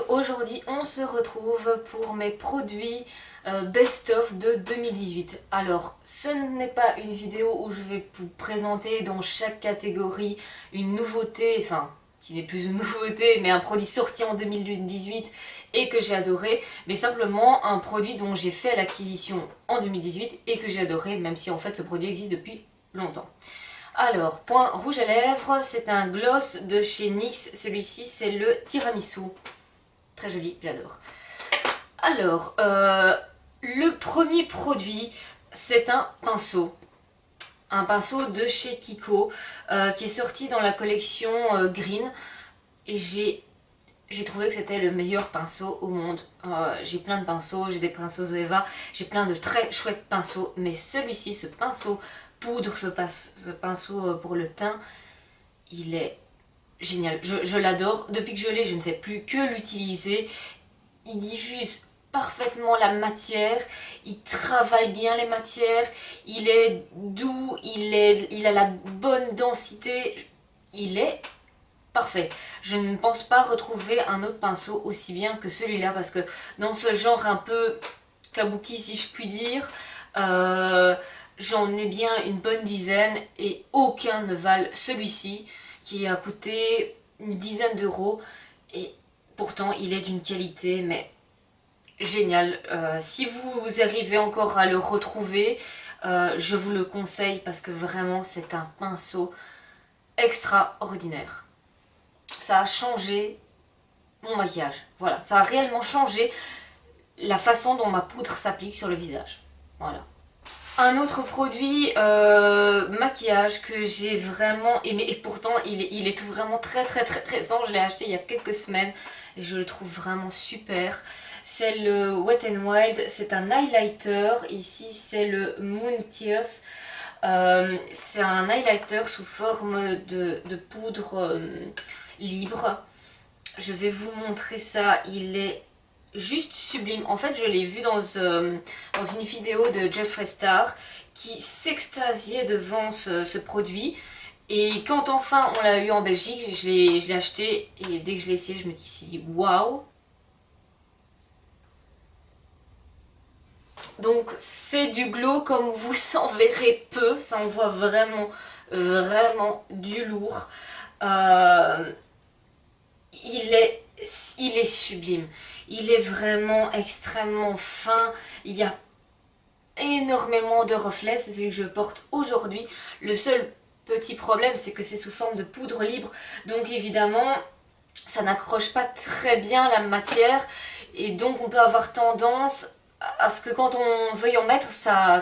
aujourd'hui on se retrouve pour mes produits best-of de 2018. Alors ce n'est pas une vidéo où je vais vous présenter dans chaque catégorie une nouveauté, enfin qui n'est plus une nouveauté mais un produit sorti en 2018 et que j'ai adoré, mais simplement un produit dont j'ai fait l'acquisition en 2018 et que j'ai adoré, même si en fait ce produit existe depuis longtemps. Alors, point rouge à lèvres, c'est un gloss de chez NYX. Celui-ci, c'est le tiramisu. Très joli, j'adore. Alors, le premier produit, c'est un pinceau. Un pinceau de chez Kiko, qui est sorti dans la collection Green. Et j'ai trouvé que c'était le meilleur pinceau au monde. J'ai plein de pinceaux, j'ai des pinceaux Zoeva, j'ai plein de très chouettes pinceaux. Mais celui-ci, ce pinceau poudre, ce pinceau pour le teint, il est génial. Je l'adore. Depuis que je l'ai, je ne fais plus que l'utiliser. Il diffuse parfaitement la matière, il travaille bien les matières, il est doux, il a la bonne densité, il est parfait. Je ne pense pas retrouver un autre pinceau aussi bien que celui-là parce que dans ce genre un peu kabuki si je puis dire, j'en ai bien une bonne dizaine et aucun ne valent celui-ci qui a coûté une dizaine d'euros et pourtant il est d'une qualité mais génial. Si vous arrivez encore à le retrouver, je vous le conseille parce que vraiment c'est un pinceau extraordinaire. Ça a changé mon maquillage. Voilà, ça a réellement changé la façon dont ma poudre s'applique sur le visage. Voilà. Un autre produit maquillage que j'ai vraiment aimé et pourtant il est vraiment très récent, je l'ai acheté il y a quelques semaines et je le trouve vraiment super. C'est le Wet n Wild, c'est un highlighter, ici c'est le Moon Tears. C'est un highlighter sous forme de poudre libre. Je vais vous montrer ça, il est juste sublime. En fait, je l'ai vu dans une vidéo de Jeffree Star qui s'extasiait devant ce produit. Et quand enfin on l'a eu en Belgique, je l'ai acheté et dès que je l'ai essayé, je me suis dit waouh! Donc c'est du glow comme vous en verrez peu, ça envoie vraiment du lourd. Il est sublime, il est vraiment extrêmement fin, il y a énormément de reflets, c'est celui que je porte aujourd'hui. Le seul petit problème c'est que c'est sous forme de poudre libre, donc évidemment ça n'accroche pas très bien la matière et donc on peut avoir tendance à ce que quand on veuille en mettre, ça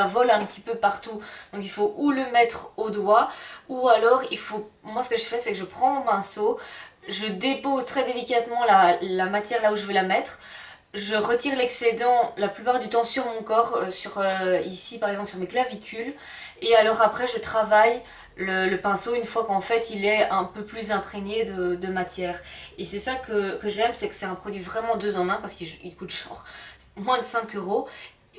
vole un petit peu partout. Donc il faut ou le mettre au doigt, ou alors il faut... Moi ce que je fais, c'est que je prends mon pinceau, je dépose très délicatement la matière là où je veux la mettre, je retire l'excédent la plupart du temps sur mon corps, ici par exemple sur mes clavicules, et alors après je travaille le pinceau une fois qu'en fait il est un peu plus imprégné de matière. Et c'est ça que j'aime, c'est que c'est un produit vraiment 2 en 1 parce qu'il coûte genre moins de 5 euros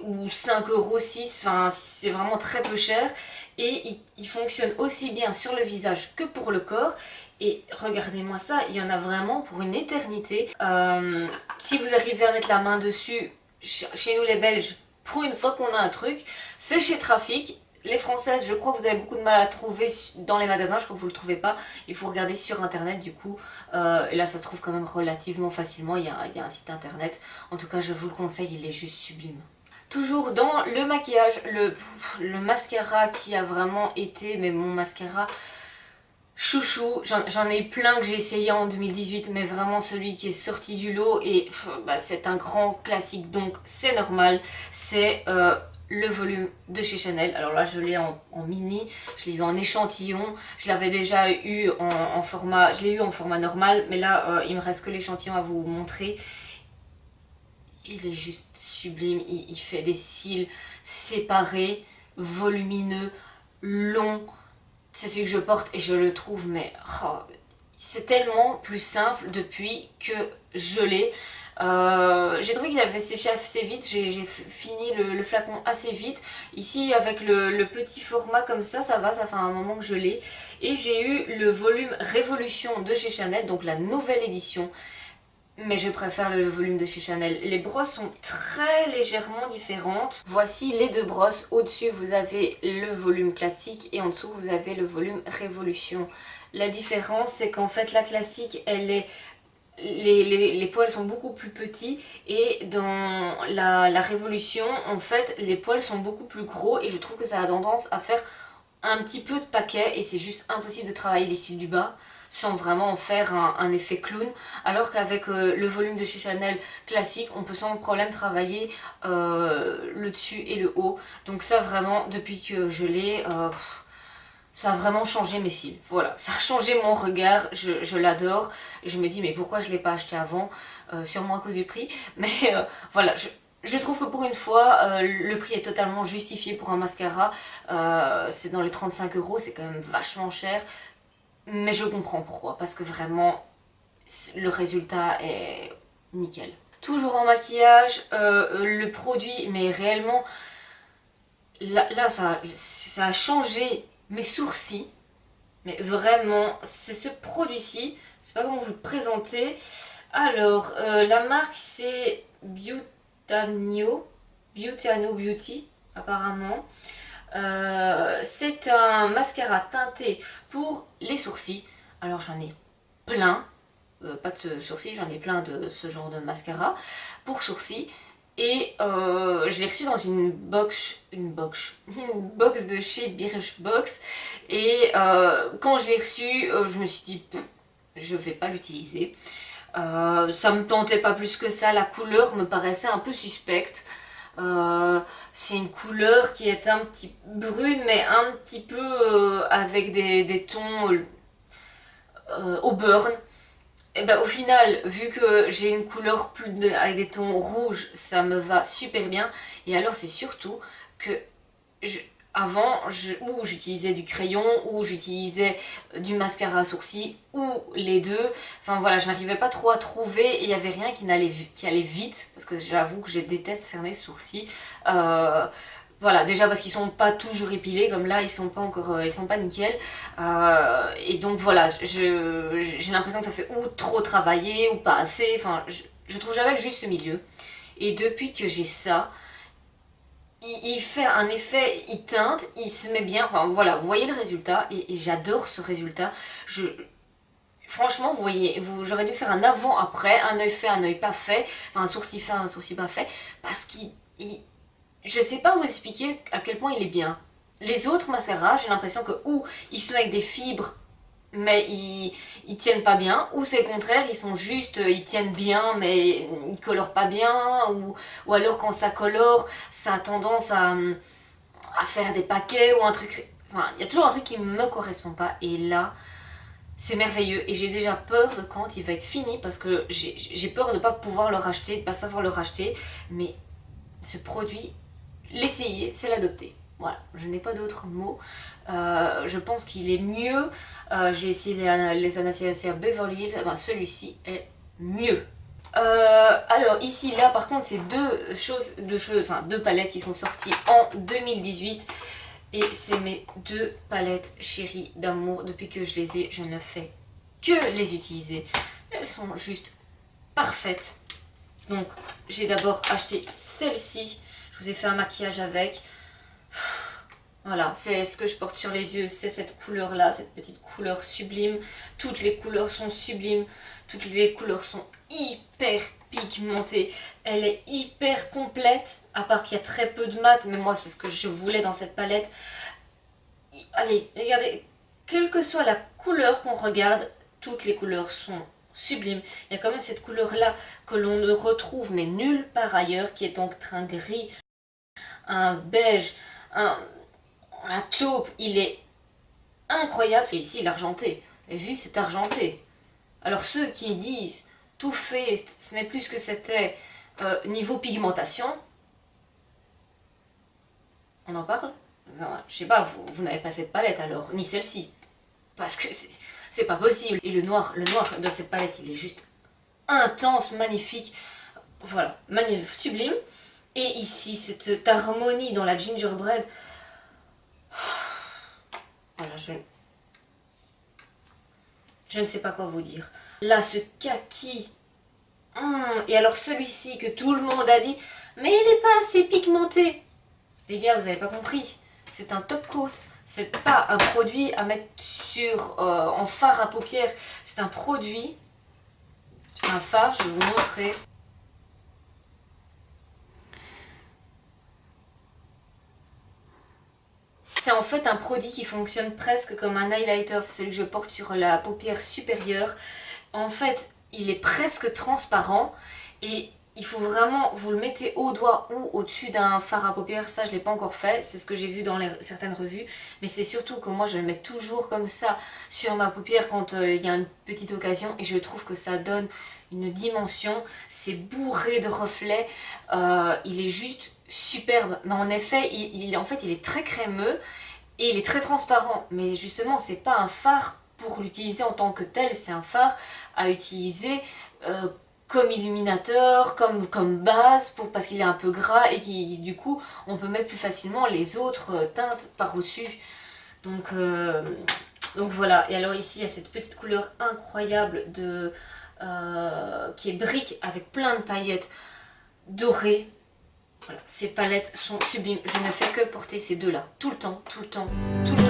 ou 5 euros 6, enfin c'est vraiment très peu cher et il fonctionne aussi bien sur le visage que pour le corps. Et regardez-moi ça, il y en a vraiment pour une éternité. Si vous arrivez à mettre la main dessus, chez nous les Belges, pour une fois qu'on a un truc, c'est chez Trafic. Les Françaises, je crois que vous avez beaucoup de mal à trouver dans les magasins, je crois que vous ne le trouvez pas. Il faut regarder sur internet du coup. Et là ça se trouve quand même relativement facilement, il y a un site internet. En tout cas je vous le conseille, il est juste sublime. Toujours dans le maquillage, le mascara qui a vraiment été, mais mon mascara chouchou, j'en ai plein que j'ai essayé en 2018, mais vraiment celui qui est sorti du lot et bah, c'est un grand classique donc c'est normal, c'est le volume de chez Chanel. Alors là je l'ai en mini, je l'ai eu en échantillon, je l'avais déjà eu en format, je l'ai eu en format normal, mais là il me reste que l'échantillon à vous montrer. Il est juste sublime, il fait des cils séparés, volumineux, longs. C'est celui que je porte et je le trouve mais oh, c'est tellement plus simple depuis que je l'ai. J'ai trouvé qu'il avait séché assez vite, j'ai fini le flacon assez vite. Ici avec le petit format comme ça va, ça fait un moment que je l'ai. Et j'ai eu le volume Révolution de chez Chanel, donc la nouvelle édition. mais je préfère le volume de chez Chanel. Les brosses sont très légèrement différentes. Voici les deux brosses. Au-dessus, vous avez le volume classique et en dessous, vous avez le volume Révolution. La différence, c'est qu'en fait, la classique, elle est... Les poils sont beaucoup plus petits et dans la Révolution, en fait, les poils sont beaucoup plus gros et je trouve que ça a tendance à faire un petit peu de paquet et c'est juste impossible de travailler les cils du bas sans vraiment en faire un effet clown, alors qu'avec le volume de chez Chanel classique, on peut sans problème travailler le dessus et le haut. Donc ça vraiment, depuis que je l'ai, ça a vraiment changé mes cils. Voilà, ça a changé mon regard, je l'adore. Je me dis mais pourquoi je ne l'ai pas acheté avant, sûrement à cause du prix. Mais voilà, je trouve que pour une fois, le prix est totalement justifié pour un mascara. C'est dans les 35 euros, c'est quand même vachement cher. Mais je comprends pourquoi, parce que vraiment, le résultat est nickel. Toujours en maquillage, le produit, mais réellement, là ça a changé mes sourcils. Mais vraiment, c'est ce produit-ci, je sais pas comment vous le présenter. Alors, la marque c'est Butano Beauty, apparemment. C'est un mascara teinté pour les sourcils. Alors j'en ai plein, pas de sourcils, j'en ai plein de ce genre de mascara pour sourcils. Et je l'ai reçu dans une box de chez Birchbox. Et quand je l'ai reçu, je me suis dit, je vais pas l'utiliser. Ça me tentait pas plus que ça, la couleur me paraissait un peu suspecte. C'est une couleur qui est un petit brune mais un petit peu avec des tons au burn. Et ben au final, vu que j'ai une couleur avec des tons rouges, ça me va super bien. Et alors c'est surtout que je, avant, ou j'utilisais du crayon, ou j'utilisais du mascara à sourcils, ou les deux. Enfin voilà, je n'arrivais pas trop à trouver et il n'y avait rien qui allait vite, parce que j'avoue que je déteste faire mes sourcils. Voilà, déjà parce qu'ils sont pas toujours épilés, comme là ils sont pas encore, ils sont pas nickel. Et donc voilà, j'ai l'impression que ça fait ou trop travailler ou pas assez. Enfin, je trouve jamais le juste milieu. Et depuis que j'ai ça, il fait un effet, il teinte, il se met bien, enfin voilà, vous voyez le résultat, et j'adore ce résultat. Franchement, vous voyez, j'aurais dû faire un avant-après, un œil fait, un œil pas fait, enfin un sourcil pas fait, parce je sais pas vous expliquer à quel point il est bien. Les autres mascaras, j'ai l'impression que ou ils sont avec des fibres mais ils tiennent pas bien, ou c'est le contraire, ils sont juste, ils tiennent bien mais ils colorent pas bien, ou alors quand ça colore, ça a tendance à faire des paquets ou un truc, enfin il y a toujours un truc qui me correspond pas, et là c'est merveilleux, et j'ai déjà peur de quand il va être fini, parce que j'ai peur de pas pouvoir le racheter, de pas savoir le racheter, mais ce produit, l'essayer, c'est l'adopter. Voilà, je n'ai pas d'autres mots. Je pense qu'il est mieux. J'ai essayé les Anastasia Beverly Hills. Ben, celui-ci est mieux. Alors ici, là, par contre, c'est deux palettes qui sont sorties en 2018. Et c'est mes deux palettes chéries d'amour. Depuis que je les ai, je ne fais que les utiliser. Elles sont juste parfaites. Donc, j'ai d'abord acheté celle-ci. Je vous ai fait un maquillage avec. Voilà, c'est ce que je porte sur les yeux, c'est cette couleur là, cette petite couleur sublime. Toutes les couleurs sont sublimes, toutes les couleurs sont hyper pigmentée. Elle est hyper complète, à part qu'il y a très peu de mat, mais moi c'est ce que je voulais dans cette palette. Allez, regardez, quelle que soit la couleur qu'on regarde, toutes les couleurs sont sublimes. Il y a quand même cette couleur là que l'on ne retrouve mais nulle part ailleurs, qui est donc un gris, un beige, un taupe. Il est incroyable. Et ici l'argenté, vous avez vu, c'est argenté. Alors ceux qui disent Too Faced, ce n'est plus ce que c'était niveau pigmentation, on en parle? Je sais pas, vous n'avez pas cette palette alors, ni celle-ci. Parce que c'est pas possible. Et le noir de cette palette, il est juste intense, magnifique. Voilà, magnifique, sublime. Et ici, cette harmonie dans la gingerbread. Voilà, je ne sais pas quoi vous dire. Là, ce kaki Et alors celui-ci que tout le monde a dit, mais il n'est pas assez pigmenté. Les gars, vous n'avez pas compris. C'est un top coat. C'est pas un produit à mettre sur en fard à paupières. C'est un produit. C'est un fard, je vais vous montrer. C'est en fait un produit qui fonctionne presque comme un highlighter. C'est celui que je porte sur la paupière supérieure. En fait, il est presque transparent et il faut vraiment, vous le mettez au doigt ou au-dessus d'un fard à paupières. Ça, je ne l'ai pas encore fait, c'est ce que j'ai vu dans certaines revues. Mais c'est surtout que moi, je le mets toujours comme ça sur ma paupière quand il y a une petite occasion. Et je trouve que ça donne une dimension. C'est bourré de reflets. Il est juste superbe. Mais en effet, en fait, il est très crémeux et il est très transparent. Mais justement, c'est pas un fard pour l'utiliser en tant que tel. C'est un fard à utiliser comme illuminateur, comme base, parce qu'il est un peu gras et qui du coup on peut mettre plus facilement les autres teintes par-dessus. Donc voilà, et alors ici il y a cette petite couleur incroyable qui est brique avec plein de paillettes dorées. Voilà, ces palettes sont sublimes, je ne fais que porter ces deux là, tout le temps, tout le temps, tout le temps.